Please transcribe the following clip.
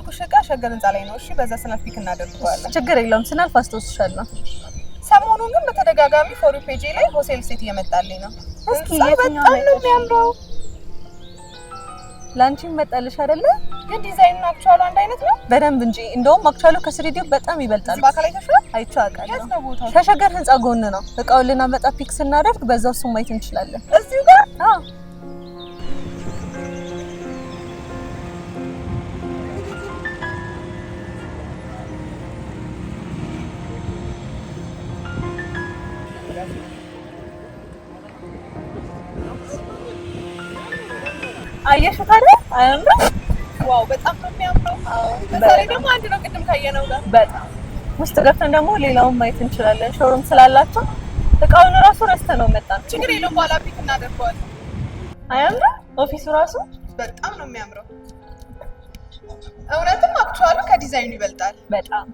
ያልኩሽ እቃ ሸገር ህንጻ ላይ ነው። እሺ በዛ ስናልፍ ፒክ እናደርገዋለን። ችግር የለውም ስናልፍ አስታውስሻለሁ። ሰሞኑን ግን በተደጋጋሚ ፎሪ ፔጅ ላይ ሆቴል ሴት እየመጣልኝ ነው። እስኪ የትኛው በጣም ነው የሚያምረው። ላንቺም መጣልሽ አይደለ? ግን ዲዛይኑ አክቹዋሊ አንድ አይነት ነው በደንብ እንጂ እንደውም አክቹዋሊ ከስሪዲዮ በጣም ይበልጣል። በአካል አይተሽው? አይቼው አውቃለሁ። የት ነው ቦታው? ከሸገር ህንጻ ጎን ነው። እቃውን ልናመጣ ፒክ ስናደርግ በዛው እሱን ማየት እንችላለን። እዚሁ ጋር? አዎ አየሽው ታዲያ አያምርም? ዋው በጣም ነው የሚያምረው። በዛሬ ደግሞ አንድ ነው ቅድም ካየነው ጋር በጣም ውስጥ ገብተን ደግሞ ሌላውን ማየት እንችላለን። ሾሩም ስላላቸው እቃውን ራሱ ረስተነው መጣን። ችግር የለውም በኋላ ፒክ እናደርገዋለን። አያምርም? ኦፊሱ ራሱ በጣም ነው የሚያምረው። እውነትም አክቹዋሊ ከዲዛይኑ ይበልጣል በጣም